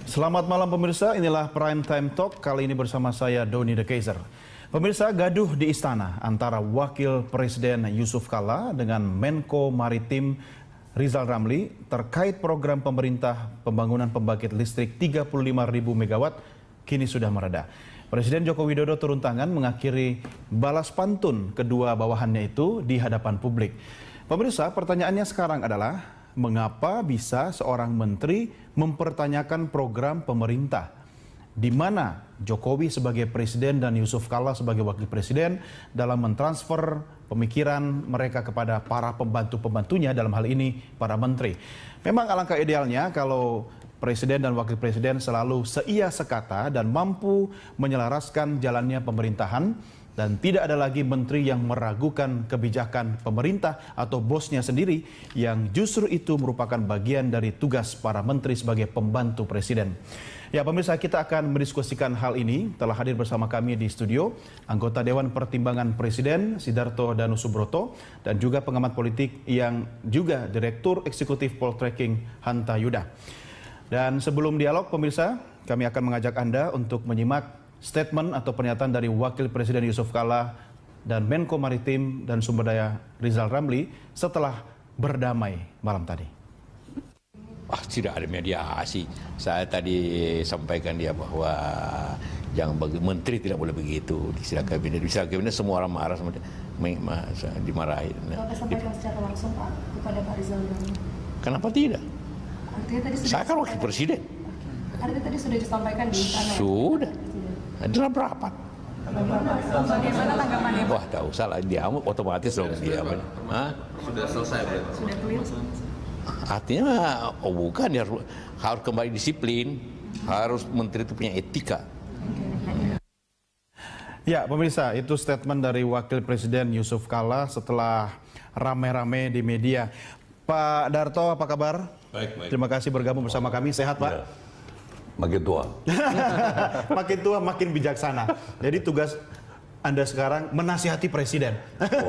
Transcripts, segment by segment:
Selamat malam pemirsa, inilah Prime Time Talk, kali ini bersama saya Doni The Kaiser. Pemirsa, gaduh di istana antara Wakil Presiden Yusuf Kala dengan Menko Maritim Rizal Ramli terkait program pemerintah pembangunan pembangkit listrik 35.000 MW kini sudah mereda. Presiden Joko Widodo turun tangan mengakhiri balas pantun kedua bawahannya itu di hadapan publik. Pemirsa, pertanyaannya sekarang adalah mengapa bisa seorang menteri mempertanyakan program pemerintah, di mana Jokowi sebagai presiden dan Yusuf Kala sebagai wakil presiden dalam mentransfer pemikiran mereka kepada para pembantu-pembantunya, dalam hal ini para menteri. Memang alangkah idealnya kalau presiden dan wakil presiden selalu seia sekata dan mampu menyelaraskan jalannya pemerintahan, dan tidak ada lagi menteri yang meragukan kebijakan pemerintah atau bosnya sendiri, yang justru itu merupakan bagian dari tugas para menteri sebagai pembantu presiden. Ya pemirsa, kita akan mendiskusikan hal ini. Telah hadir bersama kami di studio anggota Dewan Pertimbangan Presiden Sidarto Danusubroto dan juga pengamat politik yang juga Direktur Eksekutif Poltreking Hanta Yuda. Dan sebelum dialog pemirsa, kami akan mengajak Anda untuk menyimak statement atau pernyataan dari Wakil Presiden Yusuf Kala dan Menko Maritim dan Sumber Daya Rizal Ramli setelah berdamai malam tadi. Tidak ada mediasi. Saya tadi sampaikan dia bahwa menteri tidak boleh begitu di sidang kabinet. Di sidang kabinet semua orang marah, dimarahin. Bapak sampaikan secara langsung Pak kepada Pak Rizal Ramli. Kenapa tidak? Artinya tadi sudah Saya kan wakil presiden. Artinya tadi sudah disampaikan di istana. Sudah. Dalam rapat. Bagaimana tanggapannya Pak? Wah, tak usah lah, dia otomatis dong dia. Sudah selesai berarti. Sudah clear? Artinya, bukan, dia harus kembali disiplin, harus menteri itu punya etika. Ya pemirsa, itu statement dari Wakil Presiden Yusuf Kala setelah rame-rame di media. Pak Darto, apa kabar? Baik. Terima kasih bergabung bersama kami. Sehat Pak? Ya. Makin tua. Makin tua makin bijaksana. Jadi tugas Anda sekarang menasihati presiden.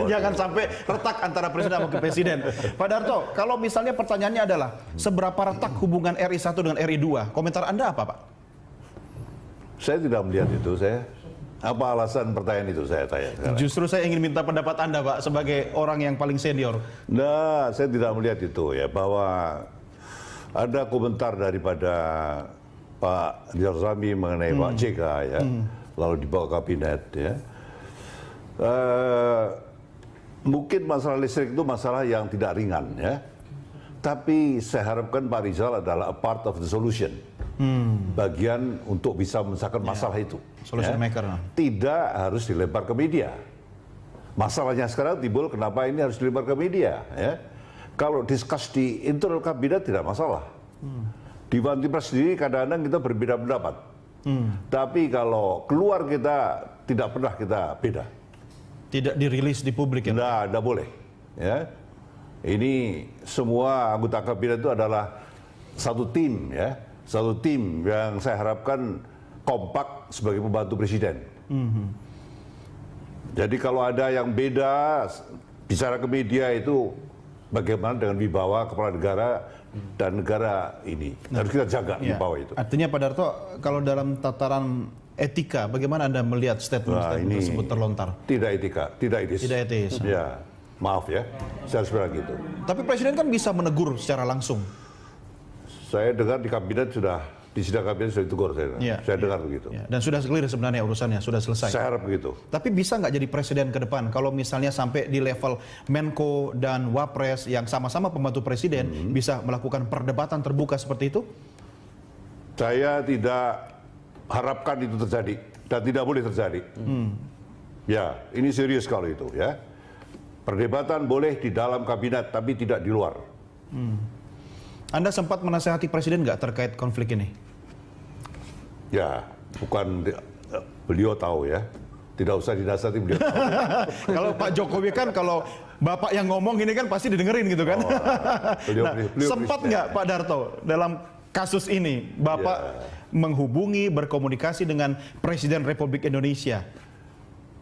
Jangan sampai retak antara presiden dan wakil presiden. Pak Darto, kalau misalnya pertanyaannya adalah seberapa retak hubungan RI 1 dengan RI 2, komentar Anda apa Pak? Saya tidak melihat itu. Apa alasan pertanyaan itu saya tanya sekarang? Justru saya ingin minta pendapat Anda Pak sebagai orang yang paling senior. Nah, saya tidak melihat itu ya, bahwa ada komentar daripada Pak Rizal Ramli mengenai Pak JK ya, lalu dibawa kabinet ya. Mungkin masalah listrik itu masalah yang tidak ringan ya, tapi saya harapkan Pak Rizal adalah a part of the solution, bagian untuk bisa menyelesaikan masalah itu. Solution maker. Tidak harus dilempar ke media. Masalahnya sekarang timbul kenapa ini harus dilempar ke media ya. Kalau diskus di internal kabinet tidak masalah. Di Dewan Pers sendiri kadang-kadang kita berbeda pendapat. Tapi kalau keluar kita tidak pernah kita beda. Tidak dirilis di publik ya? Tidak boleh. Ya. Ini semua anggota kabinet itu adalah satu tim ya. Satu tim yang saya harapkan kompak sebagai pembantu presiden. Jadi kalau ada yang beda bicara ke media itu bagaimana dengan wibawa kepala negara dan negara ini. Harus kita jaga wibawa itu. Artinya Pak Darto, kalau dalam tataran etika, bagaimana Anda melihat statement tersebut terlontar? Tidak etika, tidak etis. Tidak etis. Ya, maaf ya, saya harus bilang gitu. Tapi presiden kan bisa menegur secara langsung. Saya dengar di kabinet di sidang kabinet sudah ditegur saya dengar begitu. Ya, dan sudah clear sebenarnya urusannya, sudah selesai. Saya harap begitu. Tapi bisa nggak jadi presiden ke depan kalau misalnya sampai di level Menko dan Wapres yang sama-sama pembantu presiden bisa melakukan perdebatan terbuka seperti itu? Saya tidak harapkan itu terjadi dan tidak boleh terjadi. Ya, ini serius kalau itu ya. Perdebatan boleh di dalam kabinet tapi tidak di luar. Anda sempat menasihati presiden nggak terkait konflik ini? Ya, bukan beliau tahu ya. Tidak usah dinasihati beliau tahu. Kalau Pak Jokowi kan kalau Bapak yang ngomong ini kan pasti didengerin gitu kan. Beliau sempat nggak Pak Darto dalam kasus ini Bapak menghubungi, berkomunikasi dengan Presiden Republik Indonesia?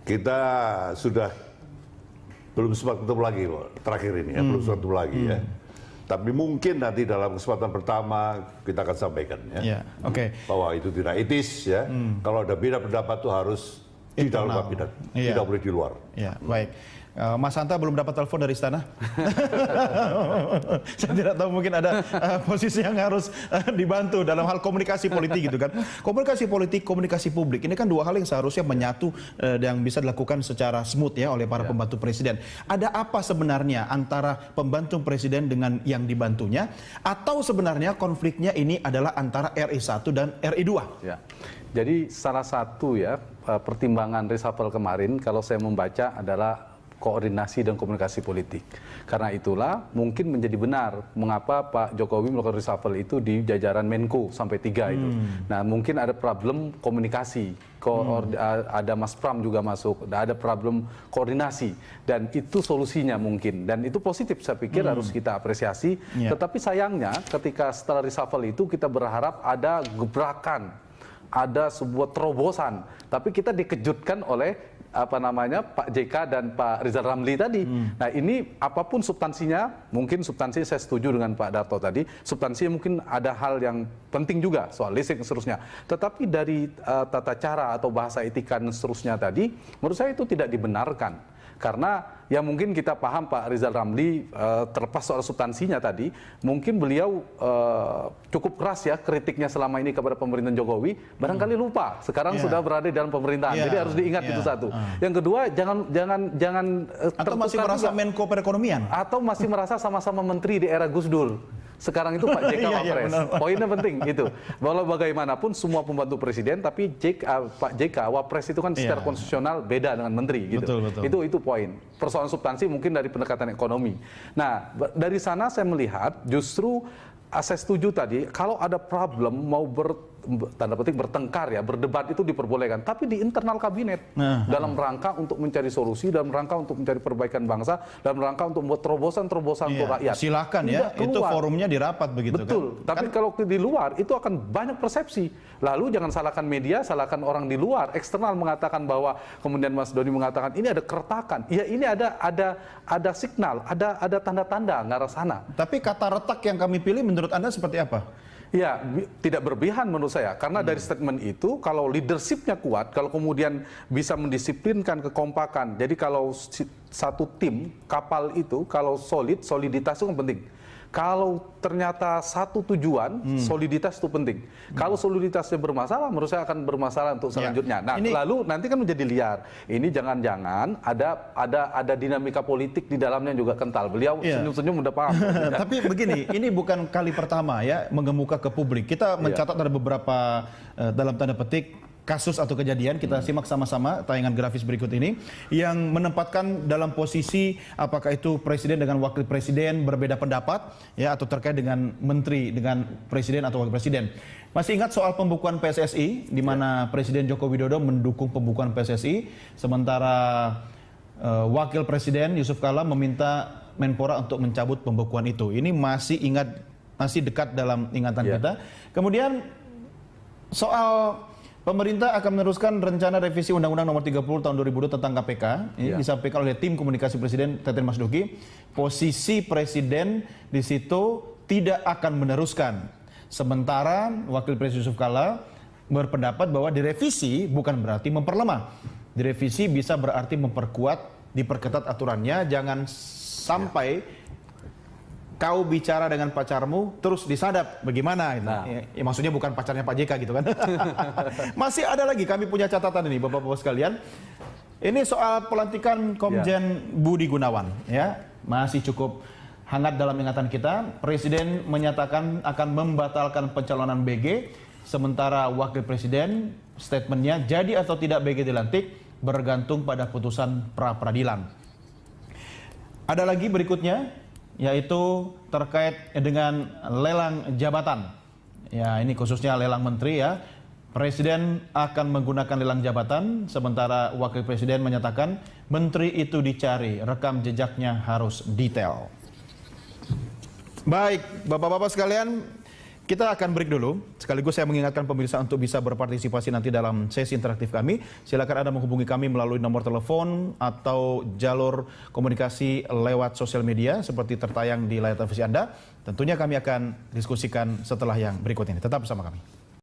Kita sudah belum sempat ketemu lagi terakhir ini ya, belum sempat ketemu lagi ya. Tapi mungkin nanti dalam kesempatan pertama kita akan sampaikan ya, bahwa itu tidak etis ya. Kalau ada beda pendapat itu harus di dalam kabinet, tidak boleh di luar. Ya, baik. Mas Hanta belum dapat telepon dari istana. Saya tidak tahu, mungkin ada posisi yang harus dibantu dalam hal komunikasi politik gitu kan. Komunikasi politik, komunikasi publik, ini kan dua hal yang seharusnya menyatu yang bisa dilakukan secara smooth ya oleh para pembantu presiden. Ada apa sebenarnya antara pembantu presiden dengan yang dibantunya, atau sebenarnya konfliknya ini adalah antara RI 1 dan RI 2? Ya. Jadi salah satu ya pertimbangan reshuffle kemarin kalau saya membaca adalah koordinasi dan komunikasi politik. Karena itulah mungkin menjadi benar mengapa Pak Jokowi melakukan reshuffle itu di jajaran Menko sampai 3 itu. Nah, mungkin ada problem komunikasi, ada Mas Pram juga masuk, ada problem koordinasi, dan itu solusinya mungkin, dan itu positif saya pikir harus kita apresiasi. Tetapi sayangnya ketika setelah reshuffle itu kita berharap ada gebrakan, ada sebuah terobosan, tapi kita dikejutkan oleh Pak JK dan Pak Rizal Ramli tadi. Nah, ini apapun substansinya, mungkin substansi saya setuju dengan Pak Darto tadi, substansinya mungkin ada hal yang penting juga soal listrik dan seterusnya. Tetapi dari tata cara atau bahasa etika dan seterusnya tadi, menurut saya itu tidak dibenarkan. Karena ya mungkin kita paham Pak Rizal Ramli terlepas soal substansinya tadi, mungkin beliau cukup keras ya kritiknya selama ini kepada pemerintahan Jokowi, barangkali lupa sekarang sudah berada di dalam pemerintahan, jadi harus diingat itu satu. Yang kedua, jangan atau masih merasa juga Menko Perekonomian, atau masih merasa sama-sama menteri di era Gus Dur. Sekarang itu Pak JK Wapres. Poinnya penting itu. Walau bagaimanapun semua pembantu presiden, tapi Pak JK Wapres itu kan secara konstitusional beda dengan menteri gitu. Itu poin. Persoalan substansi mungkin dari pendekatan ekonomi. Nah, dari sana saya melihat justru saya setuju tadi, kalau ada problem mau tanda petik bertengkar ya, berdebat itu diperbolehkan, tapi di internal kabinet dalam rangka untuk mencari solusi, dalam rangka untuk mencari perbaikan bangsa, dalam rangka untuk membuat terobosan-terobosan untuk rakyat. Silakan ya, itu forumnya di rapat begitu. Betul, kan? Tapi kalau di luar itu akan banyak persepsi. Lalu jangan salahkan media, salahkan orang di luar, eksternal mengatakan bahwa kemudian Mas Doni mengatakan ini ada keretakan. Ya, ini ada signal, ada tanda-tanda ke arah sana. Tapi kata retak yang kami pilih menurut Anda seperti apa? Ya, tidak berlebihan menurut saya. Karena dari statement itu, kalau leadershipnya kuat, kalau kemudian bisa mendisiplinkan kekompakan. Jadi kalau satu tim, kapal itu, kalau soliditas itu kan penting. Kalau ternyata satu tujuan, soliditas itu penting. Kalau soliditasnya bermasalah, menurut saya akan bermasalah untuk selanjutnya. Nah, lalu nanti kan menjadi liar. Ini jangan-jangan ada dinamika politik di dalamnya juga kental. Beliau senyum-senyum udah paham. Tapi begini, ini bukan kali pertama ya mengemuka ke publik. Kita mencatat ada beberapa dalam tanda petik kasus atau kejadian, kita simak sama-sama tayangan grafis berikut ini yang menempatkan dalam posisi apakah itu presiden dengan wakil presiden berbeda pendapat ya, atau terkait dengan menteri dengan presiden atau wakil presiden. Masih ingat soal pembukuan PSSI di mana Presiden Joko Widodo mendukung pembukuan PSSI, sementara wakil presiden Yusuf Kala meminta Menpora untuk mencabut pembukuan itu. Ini masih dekat dalam ingatan kita. Kemudian soal pemerintah akan meneruskan rencana revisi Undang-Undang Nomor 30 Tahun 2002 tentang KPK. Ini disampaikan oleh tim komunikasi Presiden Teten Mas Duki. Posisi Presiden di situ tidak akan meneruskan. Sementara Wakil Presiden Yusuf Kala berpendapat bahwa direvisi bukan berarti memperlemah. Direvisi bisa berarti memperkuat, diperketat aturannya. Jangan sampai kau bicara dengan pacarmu terus disadap bagaimana gitu. Ya, maksudnya bukan pacarnya Pak JK gitu kan. Masih ada lagi, kami punya catatan ini Bapak-bapak sekalian. Ini soal pelantikan Komjen Budi Gunawan ya, masih cukup hangat dalam ingatan kita. Presiden menyatakan akan membatalkan pencalonan BG, sementara Wakil Presiden statementnya jadi atau tidak BG dilantik bergantung pada putusan pra-peradilan. Ada lagi berikutnya, yaitu terkait dengan lelang jabatan. Ya, ini khususnya lelang menteri ya. Presiden akan menggunakan lelang jabatan, sementara Wakil Presiden menyatakan menteri itu dicari, rekam jejaknya harus detail. Baik, Bapak-bapak sekalian, Kita akan break dulu. Sekaligus saya mengingatkan pemirsa untuk bisa berpartisipasi nanti dalam sesi interaktif kami. Silakan Anda menghubungi kami melalui nomor telepon atau jalur komunikasi lewat sosial media seperti tertayang di layar televisi Anda. Tentunya kami akan diskusikan setelah yang berikut ini. Tetap bersama kami.